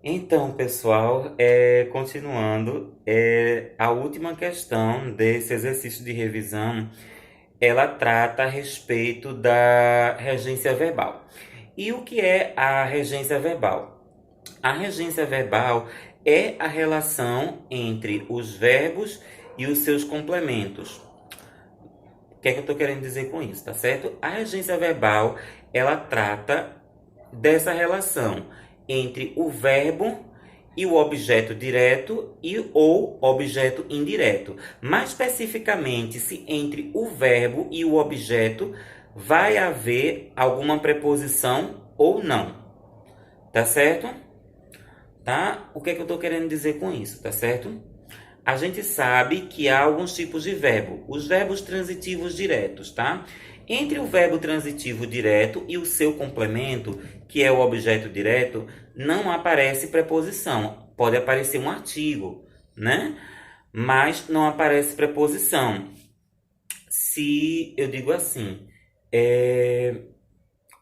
Então, pessoal, continuando, a última questão desse exercício de revisão, ela trata a respeito da regência verbal. E o que é a regência verbal? A regência verbal é a relação entre os verbos e os seus complementos. O que é que eu estou querendo dizer com isso, tá certo? A regência verbal, ela trata dessa relação entre o verbo e o objeto direto e ou objeto indireto. Mais especificamente, se entre o verbo e o objeto vai haver alguma preposição ou não. Tá certo? Tá? O que é que eu estou querendo dizer com isso, tá certo? A gente sabe que há alguns tipos de verbo, os verbos transitivos diretos, tá? Entre o verbo transitivo direto e o seu complemento, que é o objeto direto, não aparece preposição. Pode aparecer um artigo, né? Mas não aparece preposição. Se eu digo assim, é,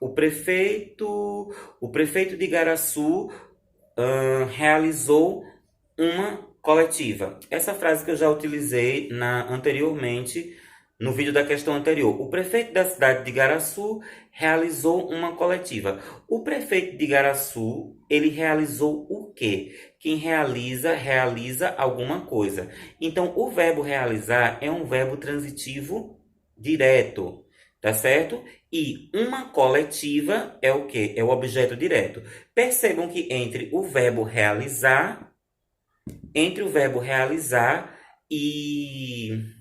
o prefeito, o prefeito de Igaraçu realizou uma coletiva. Essa frase que eu já utilizei anteriormente no vídeo da questão anterior. O prefeito da cidade de Igaraçu realizou uma coletiva. O prefeito de Igaraçu, ele realizou o quê? Quem realiza, realiza alguma coisa. Então, o verbo realizar é um verbo transitivo direto, tá certo? E uma coletiva é o quê? É o objeto direto. Percebam que entre o verbo realizar e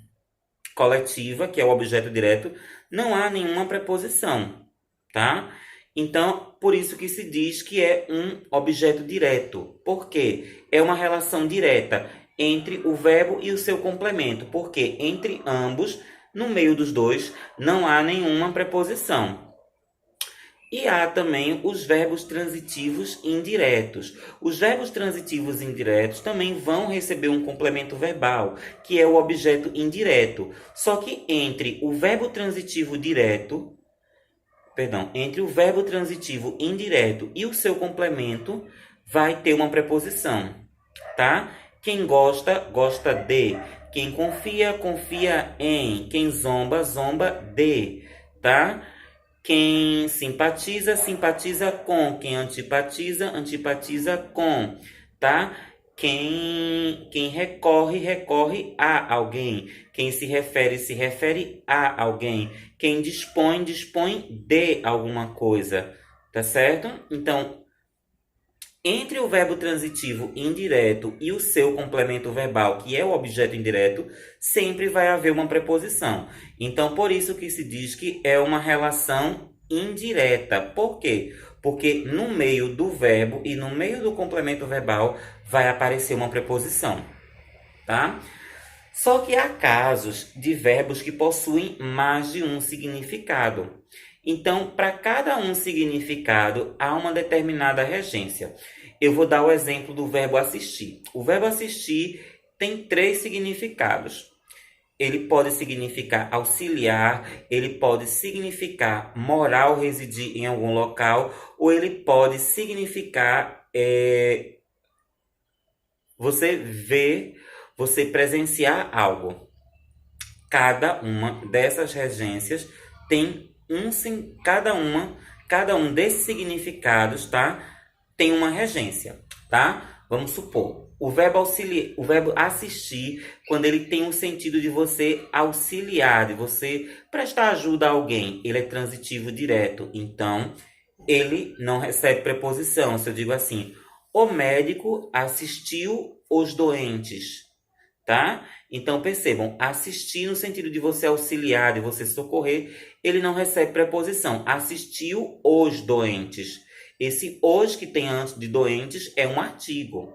coletiva, que é o objeto direto, não há nenhuma preposição, tá? Então, por isso que se diz que é um objeto direto. Por quê? É uma relação direta entre o verbo e o seu complemento, porque entre ambos, no meio dos dois, não há nenhuma preposição. E há também os verbos transitivos indiretos. Os verbos transitivos indiretos também vão receber um complemento verbal, que é o objeto indireto. Só que entre o verbo transitivo indireto e o seu complemento, vai ter uma preposição, tá? Quem gosta, gosta de. Quem confia, confia em. Quem zomba, zomba de, tá? Quem simpatiza, simpatiza com. Quem antipatiza, antipatiza com, tá? Quem recorre, recorre a alguém. Quem se refere a alguém. Quem dispõe, dispõe de alguma coisa, tá certo? Então, entre o verbo transitivo indireto e o seu complemento verbal, que é o objeto indireto, sempre vai haver uma preposição. Então, por isso que se diz que é uma relação indireta. Por quê? Porque no meio do verbo e no meio do complemento verbal vai aparecer uma preposição, tá? Só que há casos de verbos que possuem mais de um significado. Então, para cada um significado, há uma determinada regência. Eu vou dar o exemplo do verbo assistir. O verbo assistir tem três significados. Ele pode significar auxiliar, ele pode significar morar ou residir em algum local, ou ele pode significar você ver, você presenciar algo. Cada uma dessas regências tem cada um desses significados, tá? Tem uma regência, tá? Vamos supor, o verbo assistir, quando ele tem o sentido de você auxiliar, de você prestar ajuda a alguém, ele é transitivo direto. Então, ele não recebe preposição. Se eu digo assim, o médico assistiu os doentes, tá? Então percebam, assistir no sentido de você auxiliar, de você socorrer, ele não recebe preposição. Assistiu os doentes. Esse os que tem antes de doentes é um artigo,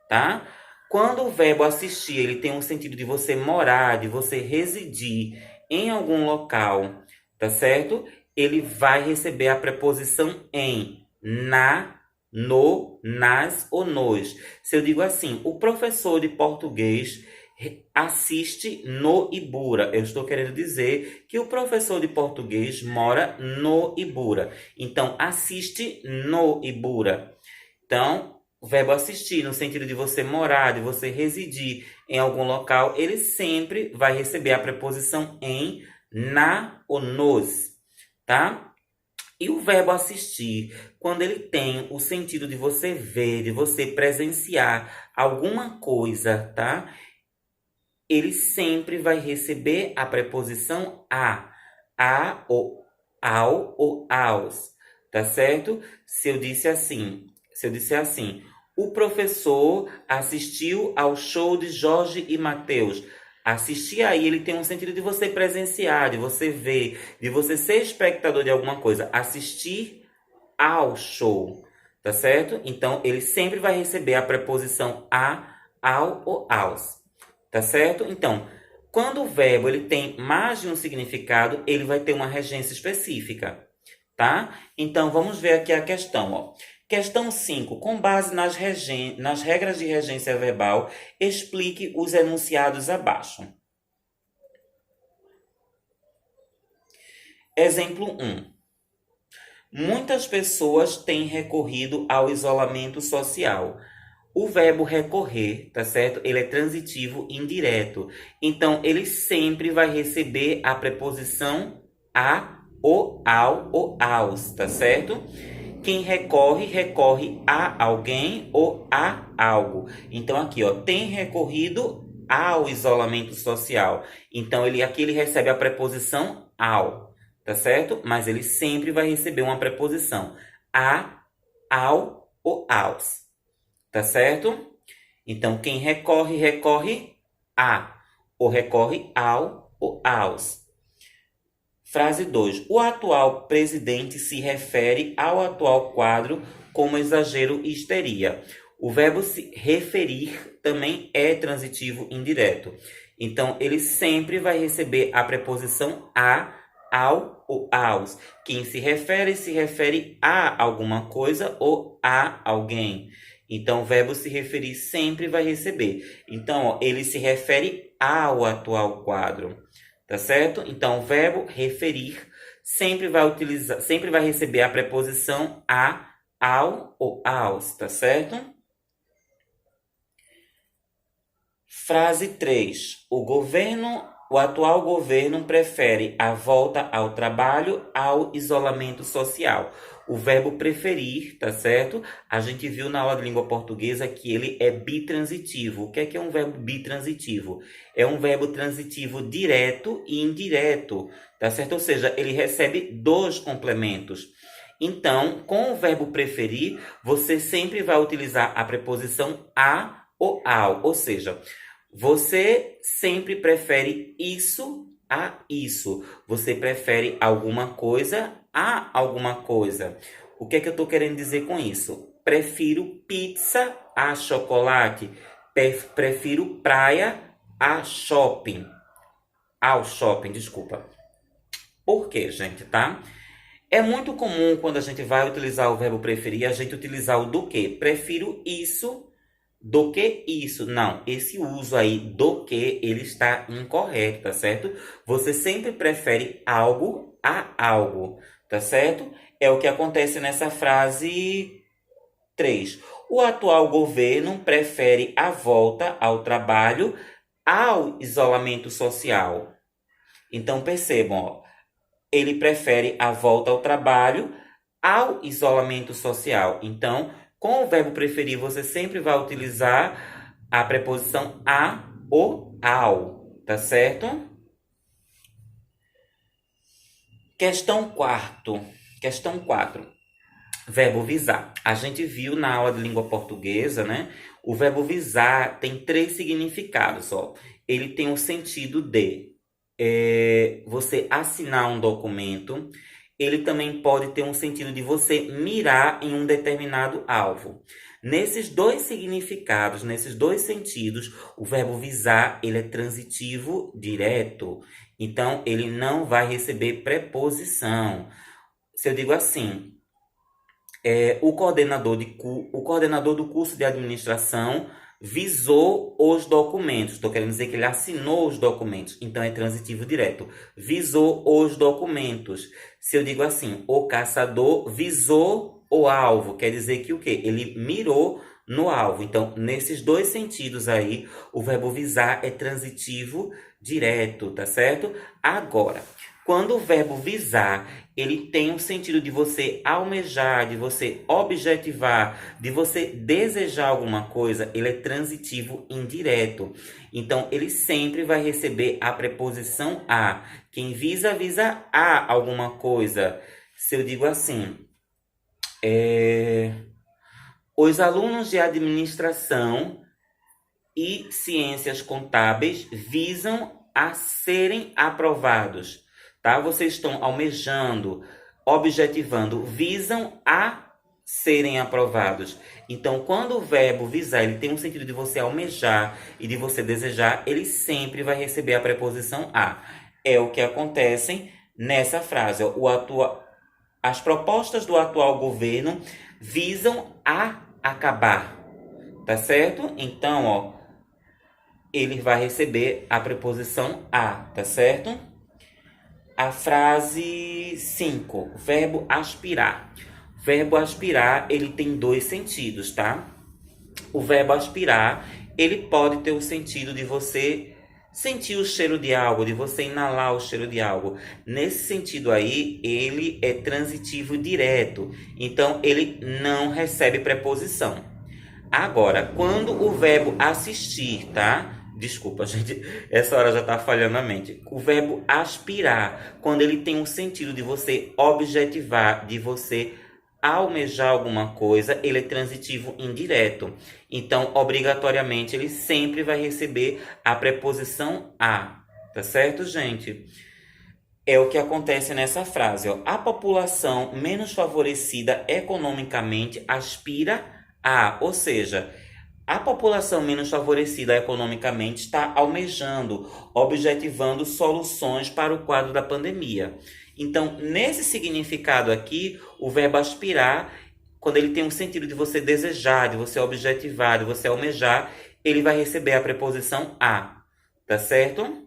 tá? Quando o verbo assistir, ele tem um sentido de você morar, de você residir em algum local, tá certo? Ele vai receber a preposição em, na, no, nas ou nos. Se eu digo assim, o professor de português assiste no Ibura, eu estou querendo dizer que o professor de português mora no Ibura. Então, assiste no Ibura. Então, o verbo assistir, no sentido de você morar, de você residir em algum local, ele sempre vai receber a preposição em, na ou nos, tá? E o verbo assistir, quando ele tem o sentido de você ver, de você presenciar alguma coisa, tá? Ele sempre vai receber a preposição ou ao ou aos, tá certo? Se eu disser assim, o professor assistiu ao show de Jorge e Mateus. Assistir aí, ele tem um sentido de você presenciar, de você ver, de você ser espectador de alguma coisa. Assistir ao show, tá certo? Então, ele sempre vai receber a preposição ao ou aos, tá certo? Então, quando o verbo ele tem mais de um significado, ele vai ter uma regência específica, tá? Então, vamos ver aqui a questão, ó. Questão 5. Com base nas regras de regência verbal, explique os enunciados abaixo. Exemplo 1. Muitas pessoas têm recorrido ao isolamento social. O verbo recorrer, tá certo? Ele é transitivo indireto. Então, ele sempre vai receber a preposição a, ou ao ou aos, tá certo? Quem recorre, recorre a alguém ou a algo. Então, aqui, ó, tem recorrido ao isolamento social. Então, aqui ele recebe a preposição ao, tá certo? Mas ele sempre vai receber uma preposição a, ao ou aos, tá certo? Então, quem recorre, recorre a, ou recorre ao ou aos. Frase 2. O atual presidente se refere ao atual quadro como exagero e histeria. O verbo se referir também é transitivo indireto. Então, ele sempre vai receber a preposição a, ao ou aos. Quem se refere a alguma coisa ou a alguém. Então, o verbo se referir sempre vai receber. Então, ó, ele se refere ao atual quadro. Tá certo? Então, o verbo referir sempre vai receber a preposição a, ao ou aos, tá certo? Frase 3. O atual governo prefere a volta ao trabalho ao isolamento social. O verbo preferir, tá certo? A gente viu na aula de língua portuguesa que ele é bitransitivo. O que é um verbo bitransitivo? É um verbo transitivo direto e indireto, tá certo? Ou seja, ele recebe dois complementos. Então, com o verbo preferir, você sempre vai utilizar a preposição a ou ao. Ou seja, você sempre prefere isso a isso. Você prefere alguma coisa a alguma coisa. O que é que eu estou querendo dizer com isso? Prefiro pizza a chocolate. Prefiro praia a shopping. Ao shopping, desculpa. Por quê, gente, tá? É muito comum quando a gente vai utilizar o verbo preferir, a gente utilizar o do que. Prefiro isso do que isso. Não, esse uso aí do que, ele está incorreto, tá certo? Você sempre prefere algo a algo, tá certo? É o que acontece nessa frase 3. O atual governo prefere a volta ao trabalho ao isolamento social. Então, percebam, ó, ele prefere a volta ao trabalho ao isolamento social. Então, com o verbo preferir, você sempre vai utilizar a preposição a ou ao, tá certo? Questão 4. Verbo visar. A gente viu na aula de língua portuguesa, né? O verbo visar tem 3 significados, ó. Ele tem o sentido de você assinar um documento. Ele também pode ter um sentido de você mirar em um determinado alvo. Nesses 2 significados, nesses 2 sentidos, o verbo visar, ele é transitivo direto. Então, ele não vai receber preposição. Se eu digo assim, o coordenador do curso de administração visou os documentos. Estou querendo dizer que ele assinou os documentos. Então, é transitivo direto. Visou os documentos. Se eu digo assim, o caçador visou o alvo, quer dizer que o quê? Ele mirou no alvo. Então, nesses dois sentidos aí, o verbo visar é transitivo direto, tá certo? Agora, quando o verbo visar, ele tem um sentido de você almejar, de você objetivar, de você desejar alguma coisa, ele é transitivo indireto. Então, ele sempre vai receber a preposição a. Quem visa, visa a alguma coisa. Se eu digo assim, os alunos de administração e ciências contábeis visam a serem aprovados, tá? Vocês estão almejando, objetivando, visam a serem aprovados. Então, quando o verbo visar, ele tem um sentido de você almejar e de você desejar, ele sempre vai receber a preposição a. É o que acontece nessa frase. As propostas do atual governo visam a acabar, tá certo? Então, ele vai receber a preposição a, tá certo? A frase 5, verbo aspirar. Verbo aspirar, ele tem dois sentidos, tá? O verbo aspirar, ele pode ter o sentido de você sentir o cheiro de algo, de você inalar o cheiro de algo. Nesse sentido aí, ele é transitivo direto. Então, ele não recebe preposição. Agora, quando o verbo assistir, tá? Desculpa, gente, essa hora já tá falhando a mente. O verbo aspirar, quando ele tem um sentido de você objetivar, de você almejar alguma coisa, ele é transitivo indireto. Então, obrigatoriamente, ele sempre vai receber a preposição a. Tá certo, gente? É o que acontece nessa frase, ó. A população menos favorecida economicamente aspira a, ou seja, a população menos favorecida economicamente está almejando, objetivando soluções para o quadro da pandemia. Então, nesse significado aqui, o verbo aspirar, quando ele tem um sentido de você desejar, de você objetivar, de você almejar, ele vai receber a preposição a, tá certo?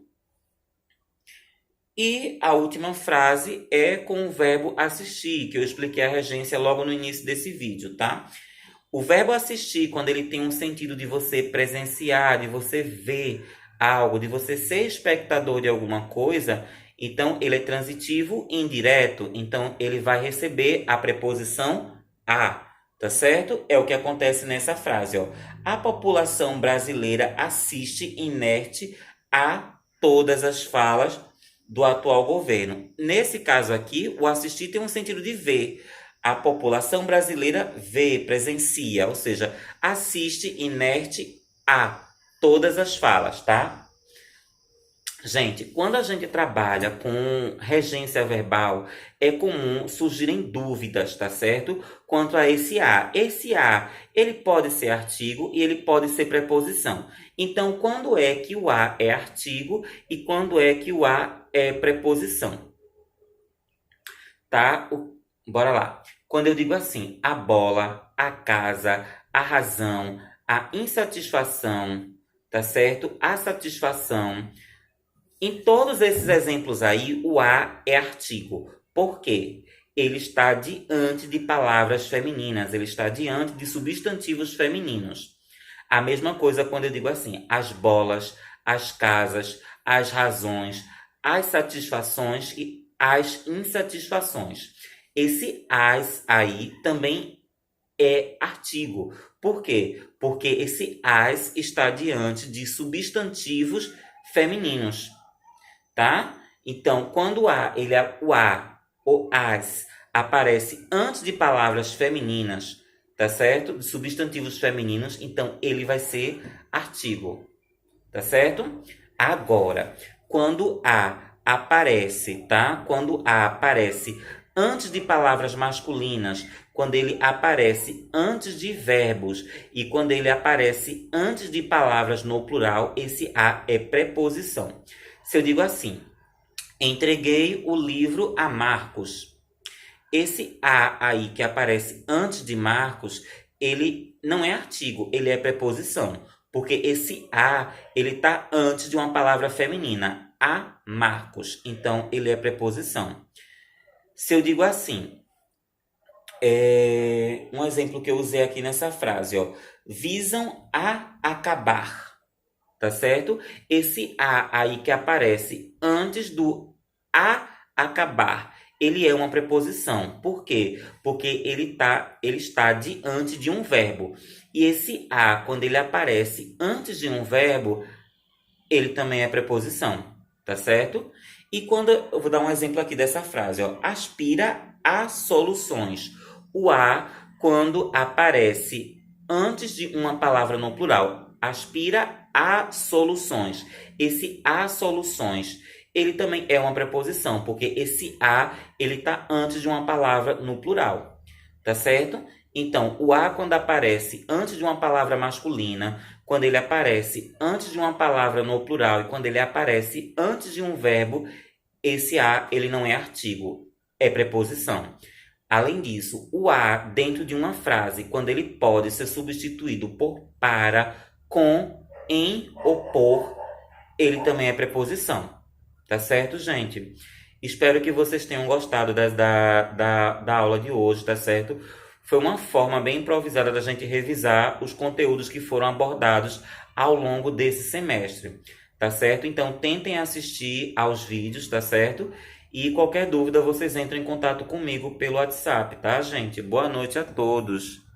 E a última frase é com o verbo assistir, que eu expliquei a regência logo no início desse vídeo, tá? O verbo assistir, quando ele tem um sentido de você presenciar, de você ver algo, de você ser espectador de alguma coisa, então ele é transitivo indireto, então ele vai receber a preposição a, tá certo? É o que acontece nessa frase, ó. A população brasileira assiste inerte a todas as falas do atual governo. Nesse caso aqui, o assistir tem um sentido de ver. A população brasileira vê, presencia, ou seja, assiste inerte a todas as falas, tá? Gente, quando a gente trabalha com regência verbal, é comum surgirem dúvidas, tá certo? Quanto a esse a. Esse a, ele pode ser artigo e ele pode ser preposição. Então, quando é que o a é artigo e quando é que o a é preposição? Tá? Bora lá. Quando eu digo assim, a bola, a casa, a razão, a insatisfação, tá certo? A satisfação. Em todos esses exemplos aí, o a é artigo. Por quê? Ele está diante de palavras femininas, ele está diante de substantivos femininos. A mesma coisa quando eu digo assim, as bolas, as casas, as razões, as satisfações e as insatisfações. Esse as aí também é artigo. Por quê? Porque esse as está diante de substantivos femininos, tá? Então, quando o as aparece antes de palavras femininas, tá certo? De substantivos femininos, então ele vai ser artigo, tá certo? Agora, quando a aparece, tá? Quando a aparece antes de palavras masculinas, quando ele aparece antes de verbos e quando ele aparece antes de palavras no plural, esse a é preposição. Se eu digo assim, entreguei o livro a Marcos. Esse a aí que aparece antes de Marcos, ele não é artigo, ele é preposição. Porque esse a, ele está antes de uma palavra feminina, a Marcos. Então, ele é preposição. Se eu digo assim, Um exemplo que eu usei aqui nessa frase, ó. Visam a acabar, tá certo? Esse a aí que aparece antes do a acabar, ele é uma preposição. Por quê? Porque ele está diante de um verbo. E esse a, quando ele aparece antes de um verbo, ele também é preposição, tá certo? E quando eu vou dar um exemplo aqui dessa frase, ó, aspira a soluções. O a, quando aparece antes de uma palavra no plural, aspira a soluções. Esse a soluções, ele também é uma preposição, porque esse a, ele está antes de uma palavra no plural, tá certo? Então, o a, quando aparece antes de uma palavra masculina, quando ele aparece antes de uma palavra no plural e quando ele aparece antes de um verbo, esse a, ele não é artigo, é preposição. Além disso, o a dentro de uma frase, quando ele pode ser substituído por para, com, em ou por, ele também é preposição. Tá certo, gente? Espero que vocês tenham gostado da aula de hoje, tá certo? Foi uma forma bem improvisada da gente revisar os conteúdos que foram abordados ao longo desse semestre, tá certo? Então, tentem assistir aos vídeos, tá certo? E qualquer dúvida, vocês entram em contato comigo pelo WhatsApp, tá, gente? Boa noite a todos.